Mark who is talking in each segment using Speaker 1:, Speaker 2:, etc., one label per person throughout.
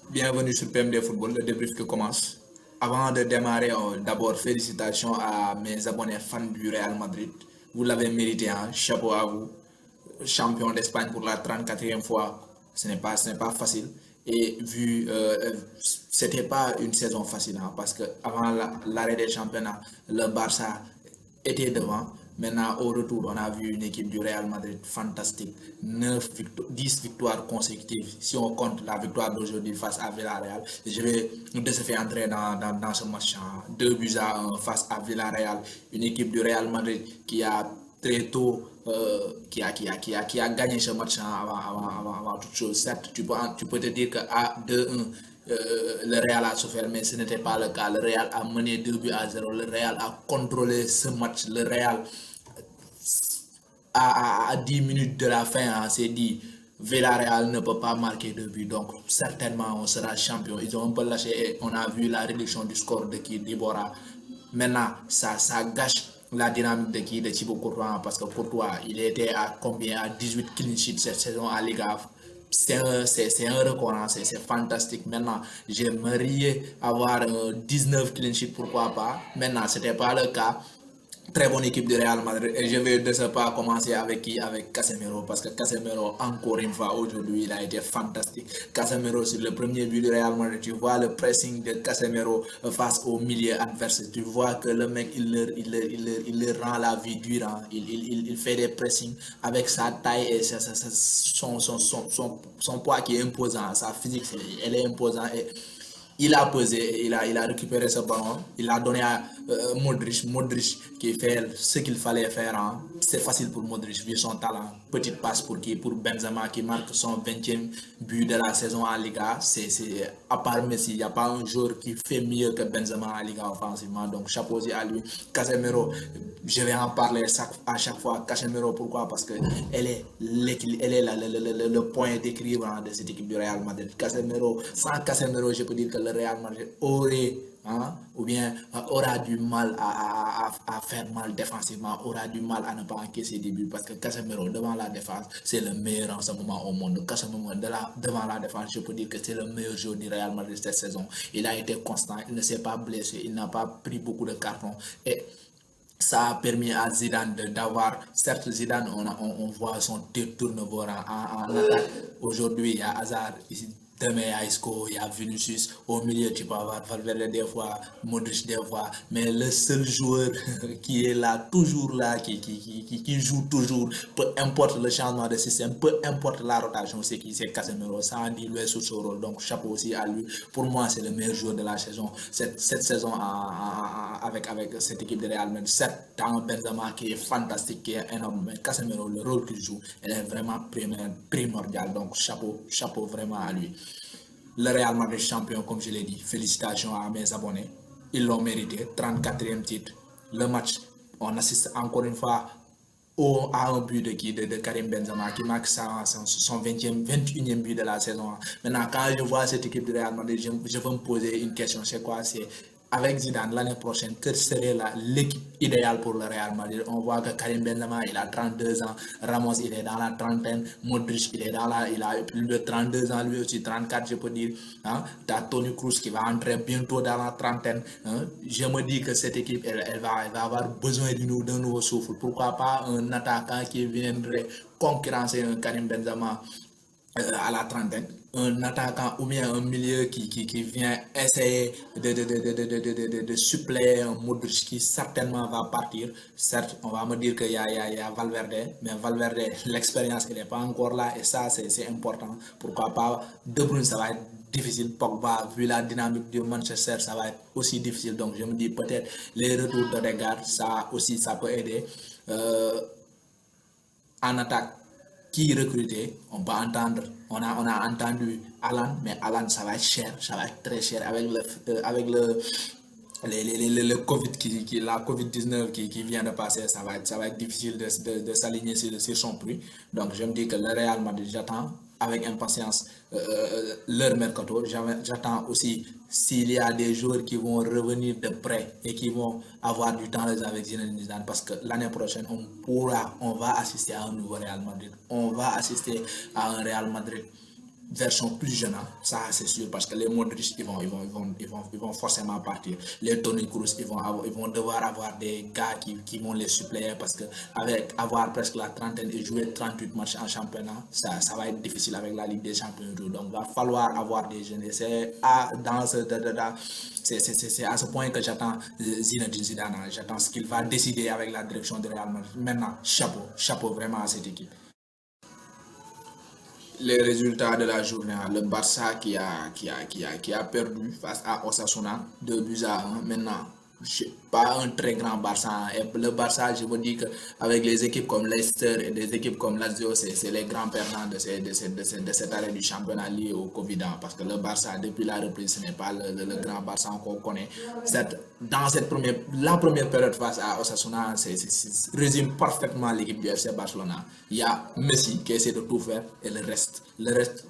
Speaker 1: Bienvenue sur PMD Football, le débrief qui commence. Avant de démarrer, d'abord félicitations à mes abonnés fans du Real Madrid. Vous l'avez mérité, hein? Chapeau à vous. Champion d'Espagne pour la 34e fois, ce n'est pas facile. Et c'était pas une saison facile, hein, parce que avant l'arrêt des championnats, le Barça était devant. Maintenant, au retour, on a vu une équipe du Real Madrid fantastique. 10 victoires consécutives. Si on compte la victoire d'aujourd'hui face à Villarreal, je vais de se faire entrer dans ce match. 2 buts à 1 face à Villarreal. Une équipe du Real Madrid qui a très tôt qui a gagné ce match avant toute chose. Certes, tu peux te dire qu'à 2-1, le Real a souffert, mais ce n'était pas le cas. Le Real a mené 2 buts à 0. Le Real a contrôlé ce match. Le Real, à 10 minutes de la fin, s'est dit Villarreal ne peut pas marquer 2 buts, donc certainement on sera champion. Ils ont un peu lâché et on a vu la réduction du score de qui Dibora. Maintenant, ça gâche la dynamique de Thibaut Courtois parce que Courtois, il était à combien? À 18 clean sheets cette saison à Liga. C'est un record, hein, c'est fantastique. Maintenant, j'aimerais avoir 19 clean sheets, pourquoi pas. Maintenant, ce n'était pas le cas. Très bonne équipe de Real Madrid. Et je vais de ce pas commencer avec qui? Avec Casemiro. Parce que Casemiro, encore une fois, aujourd'hui, il a été fantastique. Casemiro, sur le premier but du Real Madrid, tu vois le pressing de Casemiro face au milieu adverse. Tu vois que le mec, il leur rend la vie dure, hein. Il fait des pressings avec sa taille et son poids qui est imposant. Sa physique, elle est imposante. Et il a pesé, il a récupéré ce ballon, il a donné à Modric qui fait ce qu'il fallait faire, hein. C'est facile pour Modric vu son talent. Petite passe pour qui? Pour Benzema qui marque son 20e but de la saison en Liga. À part Messi, il n'y a pas un joueur qui fait mieux que Benzema en Liga offensivement. Donc chapeau aussi à lui. Casemiro, je vais en parler à chaque fois. Casemiro, pourquoi? Parce que elle est le point d'équilibre, hein, de cette équipe du Real Madrid. Casemiro, sans Casemiro, je peux dire que le Real Madrid aurait, hein, ou bien aura du mal à faire mal défensivement, aura du mal à ne pas encaisser des buts parce que Casemiro devant la défense, c'est le meilleur en ce moment au monde. Casemiro devant la défense, je peux dire que c'est le meilleur joueur du Real Madrid cette saison. Il a été constant, il ne s'est pas blessé, il n'a pas pris beaucoup de cartons. Et ça a permis à Zidane d'avoir, certes Zidane, on voit son turnover en attaque. Aujourd'hui, il y a Hazard, ici, demain il y a Isco, il y a Vinicius. Au milieu, tu peux avoir Valverde des fois, Modric des fois. Mais le seul joueur qui est là, toujours là, qui joue toujours, peu importe le changement de système, peu importe la rotation, c'est qui? C'est Casemiro. Ça en dit lui sur ce rôle. Donc, chapeau aussi à lui. Pour moi, c'est le meilleur joueur de la saison. Cette saison avec cette équipe de Real Madrid. Certes, dans Benzema qui est fantastique, qui est énorme, mais Casemiro, le rôle qu'il joue, elle est vraiment primordial. Donc, chapeau vraiment à lui. Le Real Madrid champion, comme je l'ai dit. Félicitations à mes abonnés. Ils l'ont mérité. 34e titre. Le match, on assiste encore une fois à un but de Karim Benzema qui marque son 21e but de la saison. Maintenant, quand je vois cette équipe de Real Madrid, je veux me poser une question. C'est quoi? C'est avec Zidane l'année prochaine, que serait l'équipe idéale pour le Real Madrid? On voit que Karim Benzema, il a 32 ans, Ramos, il est dans la trentaine, Modric, il a plus de 32 ans, lui aussi 34, je peux dire. Hein? Tu as Toni Kroos qui va entrer bientôt dans la trentaine. Hein? Je me dis que cette équipe, elle va avoir besoin d'un nouveau souffle. Pourquoi pas un attaquant qui viendrait concurrencer un Karim Benzema à la trentaine, un attaquant ou bien un milieu qui vient essayer de suppléer un Modric qui certainement va partir. Certes, on va me dire qu'il y a Valverde, mais Valverde, l'expérience, il n'est pas encore là et ça, c'est important. Pourquoi pas De Bruyne, ça va être difficile. Pogba, vu la dynamique de Manchester, ça va être aussi difficile. Donc, je me dis peut-être les retours de Regard, ça aussi, ça peut aider. Euh, en attaque, qui recruter? On va entendre, on a entendu Alan, mais Alan, ça va être cher, ça va être très cher avec le Covid la Covid-19 qui vient de passer, ça va être difficile de s'aligner sur son prix. Donc, je me dis que le Real Madrid, j'attends avec impatience leur mercato. J'attends aussi s'il y a des joueurs qui vont revenir de près et qui vont avoir du temps avec Zinedine Zidane parce que l'année prochaine, on va assister à un nouveau Real Madrid. On va assister à un Real Madrid version plus jeune, hein. Ça c'est sûr, parce que les Modric ils vont forcément partir. Les Toni Kroos ils vont devoir avoir des gars qui vont les suppléer, parce que avec avoir presque la trentaine et jouer 38 matchs en championnat, ça va être difficile avec la Ligue des Champions. Donc il va falloir avoir des jeunes. Et c'est à ce point que j'attends Zinedine Zidane. J'attends ce qu'il va décider avec la direction de Real Madrid. Maintenant, chapeau vraiment à cette équipe. Les résultats de la journée, le Barça qui a perdu face à Osasuna, 2 buts à 1. Maintenant, pas un très grand Barça. Et le Barça, je vous dis qu'avec les équipes comme Leicester et des équipes comme Lazio, c'est les grands perdants de cette année du championnat lié au Covid. Parce que le Barça, depuis la reprise, ce n'est pas le grand Barça qu'on connaît. La première période face à Osasuna, résume parfaitement l'équipe du FC Barcelona. Il y a Messi qui essaie de tout faire et le reste,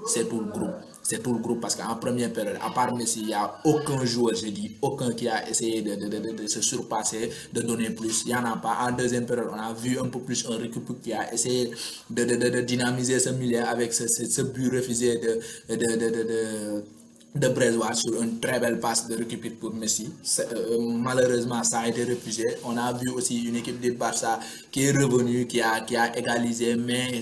Speaker 1: c'est tout le groupe. C'est tout le groupe, parce qu'en première période, à part Messi, il n'y a aucun joueur, je dis, aucun qui a essayé de se surpasser, de donner plus. Il n'y en a pas. En deuxième période, on a vu un peu plus un récupérateur qui a essayé de dynamiser ce milieu avec ce but refusé de Brezois sur une très belle passe de récupérer pour Messi. Malheureusement, ça a été refusé. On a vu aussi une équipe de Barça qui est revenue, qui a égalisé, mais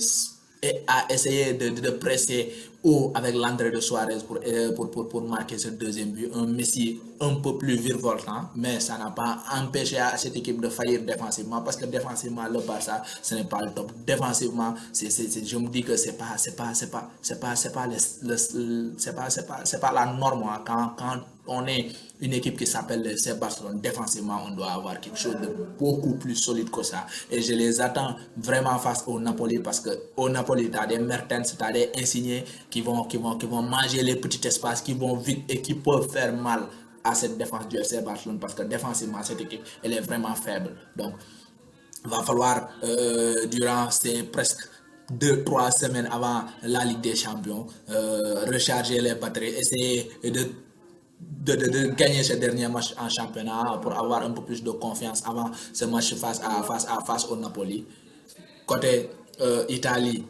Speaker 1: a essayé de presser haut avec l'entrée de Suarez pour marquer ce deuxième but. Un Messi un peu plus virevoltant, mais ça n'a pas empêché à cette équipe de faillir défensivement, parce que défensivement, le Barça, ce n'est pas le top. Défensivement, je me dis que c'est pas la norme, hein. Quand on est une équipe qui s'appelle le FC Barcelone, défensivement, on doit avoir quelque chose de beaucoup plus solide que ça. Et je les attends vraiment face au Napoli, parce que au Napoli, tu as des Mertens, tu as des Insigne qui vont manger les petits espaces, qui vont vite et qui peuvent faire mal à cette défense du FC Barcelone, parce que défensivement, cette équipe, elle est vraiment faible. Donc, il va falloir, durant ces presque 2-3 semaines avant la Ligue des Champions, recharger les batteries, essayer de gagner ce dernier match en championnat pour avoir un peu plus de confiance avant ce match face au Napoli. Côté Italie,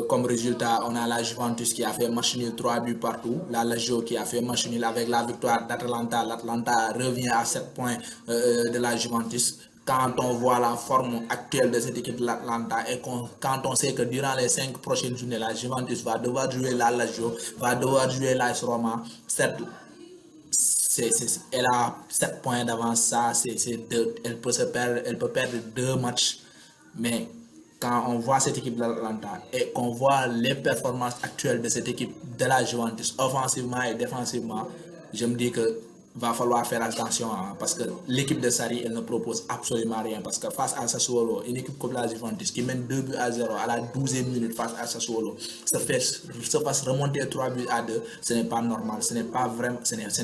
Speaker 1: comme résultat, on a la Juventus qui a fait match nul 3 buts partout. La Lazio qui a fait match nul avec la victoire d'Atalanta. L'Atalanta revient à 7 points de la Juventus. Quand on voit la forme actuelle de cette équipe de l'Atlanta, et quand on sait que durant les 5 prochaines journées, la Juventus va devoir jouer la Lazio, va devoir jouer l'AS Roma, elle a 7 points d'avance. Elle peut perdre 2 matchs. Mais quand on voit cette équipe de l'Atlanta et qu'on voit les performances actuelles de cette équipe de la Juventus, offensivement et défensivement, je me dis que va falloir faire attention, hein, parce que l'équipe de Sarri, elle ne propose absolument rien, parce que face à Sassuolo, une équipe comme la Juventus qui mène 2 buts à 0 à la 12e minute face à Sassuolo, se fasse remonter 3 buts à 2, ce n'est pas normal, ce n'est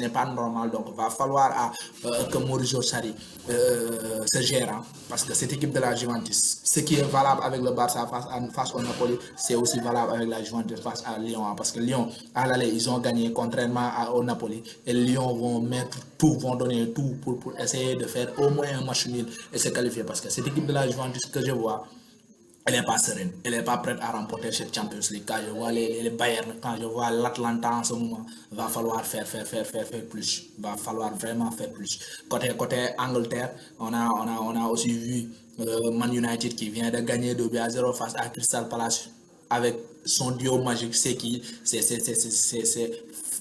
Speaker 1: pas normal. Donc il va falloir que Maurizio Sarri se gère, hein, parce que cette équipe de la Juventus, ce qui est valable avec le Barça face au Napoli, c'est aussi valable avec la Juventus face à Lyon, hein, parce que Lyon, à l'aller, ils ont gagné contrairement au Napoli, et Lyon vont donner tout pour essayer de faire au moins un match nul et se qualifier, parce que cette équipe de la Juventus que je vois, elle n'est pas sereine, elle n'est pas prête à remporter cette Champions League. Quand je vois les Bayern, quand je vois l'Atlanta en ce moment, il va falloir faire plus. Il va falloir vraiment faire plus. Côté Angleterre, on a aussi vu Man United qui vient de gagner 2 buts à 0 face à Crystal Palace avec son duo magique. C'est qui? C'est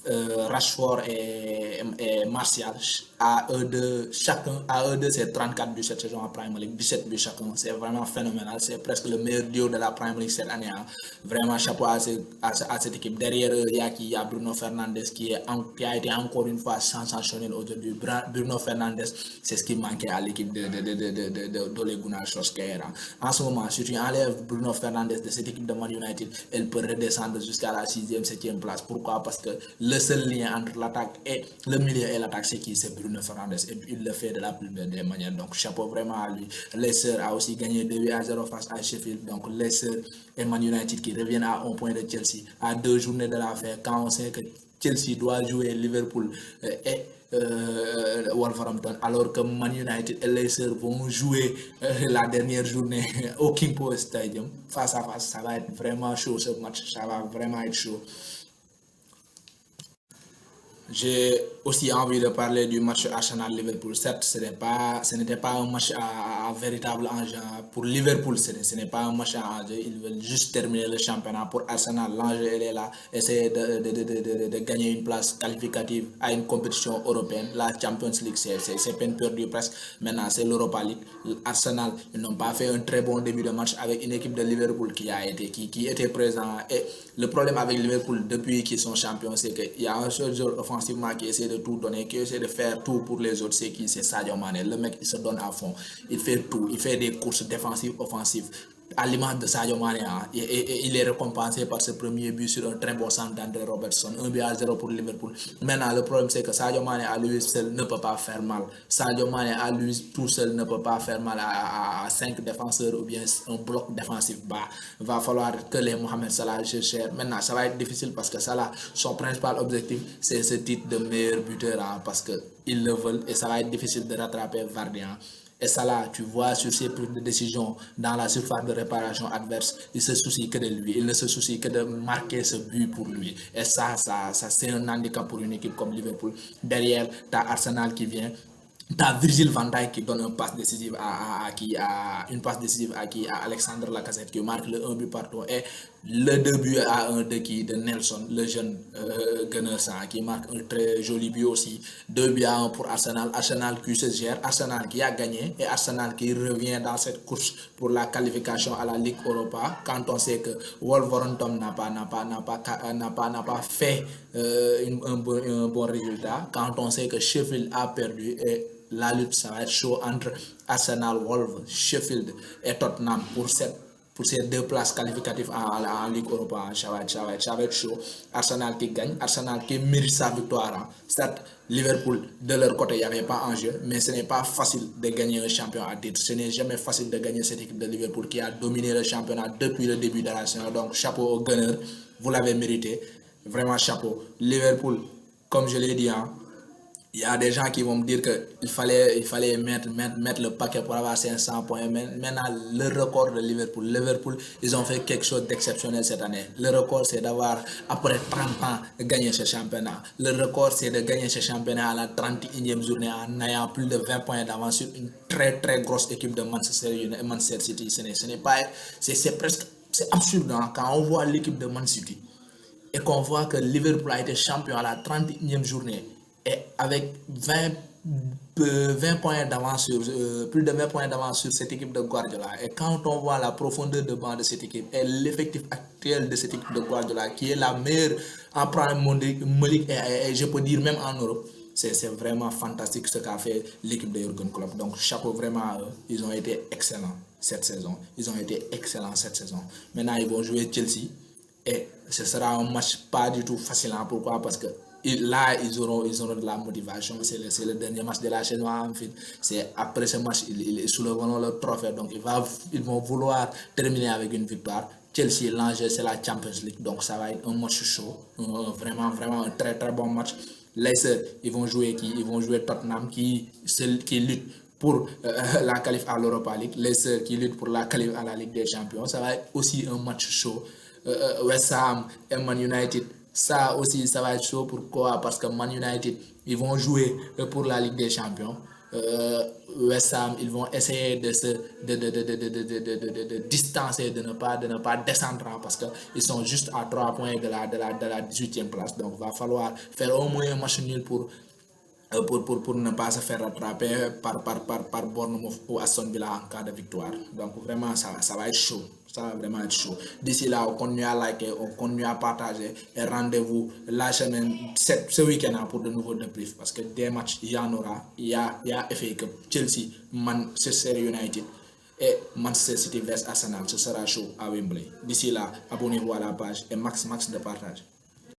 Speaker 1: Rashford et Martial. À eux deux, c'est 34 buts cette saison en Premier League, 17 buts chacun. C'est vraiment phénoménal. C'est presque le meilleur duo de la Premier League cette année, hein. Vraiment chapeau à cette équipe. Derrière eux, il y a Bruno Fernandes qui a été encore une fois sensationnel aujourd'hui. Bruno Fernandes, c'est ce qui manquait à l'équipe d'Ole Gunnar Solskjaer. En ce moment, si tu enlèves Bruno Fernandes de cette équipe de Man United, elle peut redescendre jusqu'à la 6e, 7e place. Pourquoi? Parce que le seul lien entre l'attaque et le milieu et l'attaque, c'est qui? C'est Bruno Fernandes, et il le fait de la plus belle des manières. Donc chapeau vraiment à lui. Leicester a aussi gagné 2 buts à 0 face à Sheffield. Donc Leicester et Man United qui reviennent à 1 point de Chelsea à 2 journées de la fin, quand on sait que Chelsea doit jouer Liverpool et Wolverhampton, alors que Man United et Leicester vont jouer la dernière journée au King Power Stadium face à face. Ça va être vraiment chaud ce match, ça va vraiment être chaud. J'ai aussi envie de parler du match Arsenal-Liverpool. Certes, ce n'était pas un match à véritable enjeu. Pour Liverpool, ce n'est pas un match à enjeu. Ils veulent juste terminer le championnat. Pour Arsenal, l'enjeu est là. Essayer de gagner une place qualificative à une compétition européenne. La Champions League, c'est peine perdue presque. Maintenant, c'est l'Europa League. Arsenal, ils n'ont pas fait un très bon début de match avec une équipe de Liverpool qui était présent. Et le problème avec Liverpool depuis qu'ils sont champions, c'est qu'il y a un seul joueur offensivement qui essaie de tout donner, qui essaie de faire tout pour les autres. C'est qui? C'est Sadio Mane. Le mec, il se donne à fond. Il fait tout. Il fait des courses défensives, offensives. À l'image de Sadio Mane, hein, et il est récompensé par ce premier but sur un très bon centre d'André Robertson, 1-0 pour Liverpool. Maintenant, le problème c'est que Sadio Mane à lui seul ne peut pas faire mal. Sadio Mane à lui tout seul ne peut pas faire mal à 5 défenseurs ou bien un bloc défensif bas. Il va falloir que les Mohamed Salah cherchent. Maintenant, ça va être difficile parce que Salah, son principal objectif, c'est ce titre de meilleur buteur, hein, parce qu'ils le veulent et ça va être difficile de rattraper Vardy. Hein. Et ça là, tu vois, sur ses prises de décision dans la surface de réparation adverse, il se soucie que de lui. Il ne se soucie que de marquer ce but pour lui. Et ça c'est un handicap pour une équipe comme Liverpool. Derrière, tu as Arsenal qui vient. T'as Virgil van Dijk qui donne une passe décisive à Alexandre Lacazette qui marque le 1 but partout et le 2 buts à 1 de Nelson, le jeune Gunners, qui marque un très joli but aussi. 2 buts à 1 pour Arsenal. Arsenal qui se gère, Arsenal qui a gagné et Arsenal qui revient dans cette course pour la qualification à la Ligue Europa quand on sait que Wolverhampton n'a pas fait un bon résultat, quand on sait que Sheffield a perdu et la lutte, ça va être chaud entre Arsenal, Wolves, Sheffield et Tottenham pour ces deux places qualificatives en Ligue Europa. Ça va être chaud. Arsenal qui gagne, Arsenal qui mérite sa victoire. Certes, Liverpool, de leur côté, il n'y avait pas enjeu, mais ce n'est pas facile de gagner un champion à titre. Ce n'est jamais facile de gagner cette équipe de Liverpool qui a dominé le championnat depuis le début de la saison. Donc, chapeau aux Gunners, vous l'avez mérité. Vraiment chapeau. Liverpool, comme je l'ai dit, hein, il y a des gens qui vont me dire qu'il fallait mettre le paquet pour avoir 500 points. Maintenant, le record de Liverpool, ils ont fait quelque chose d'exceptionnel cette année. Le record, c'est d'avoir, après 30 ans, gagné ce championnat. Le record, c'est de gagner ce championnat à la 31e journée en ayant plus de 20 points d'avance sur une très très grosse équipe de Manchester City. C'est presque, c'est absurde, hein, quand on voit l'équipe de Man City et qu'on voit que Liverpool a été champion à la 31e journée. Et avec 20 points d'avance plus de 20 points d'avance sur cette équipe de Guardiola. Et quand on voit la profondeur de banc de cette équipe et l'effectif actuel de cette équipe de Guardiola, qui est la meilleure en Premier League et je peux dire même en Europe, c'est vraiment fantastique ce qu'a fait l'équipe de Jürgen Klopp. Donc chapeau vraiment à eux. Ils ont été excellents cette saison. Maintenant, ils vont jouer Chelsea. Et ce sera un match pas du tout facile. Hein. Pourquoi? Parce que là, ils auront de la motivation. C'est le dernier match de la saison. En fait. C'est après ce match, ils soulèveront le trophée. Donc, ils vont vouloir terminer avec une victoire. Chelsea, l'enjeu, c'est la Champions League. Donc, ça va être un match chaud. Vraiment un très très bon match. Leicester, ils vont jouer Tottenham qui lutte pour la qualif à l'Europa League. Leicester qui lutte pour la qualif à la Ligue des Champions. Ça va être aussi un match chaud. West Ham et Man United, ça aussi ça va être chaud. Pourquoi? Parce que Man United, ils vont jouer pour la Ligue des Champions. West Ham, ils vont essayer de distancer, de ne pas descendre, parce qu'ils sont juste à 3 points de la 18e place. Donc il va falloir faire au moins un match nul pour ne pas se faire rattraper par Bournemouth ou Aston Villa en cas de victoire. Donc vraiment ça va être chaud. Ça va vraiment être chaud. D'ici là, on continue à liker, on continue à partager et rendez-vous la semaine, ce week-end pour de nouveaux débriefs. Parce que des matchs, il y en aura. Il y a FA Cup, Chelsea, Manchester United et Manchester City vs Arsenal. Ce sera chaud à Wembley. D'ici là, abonnez-vous à la page et max de partage.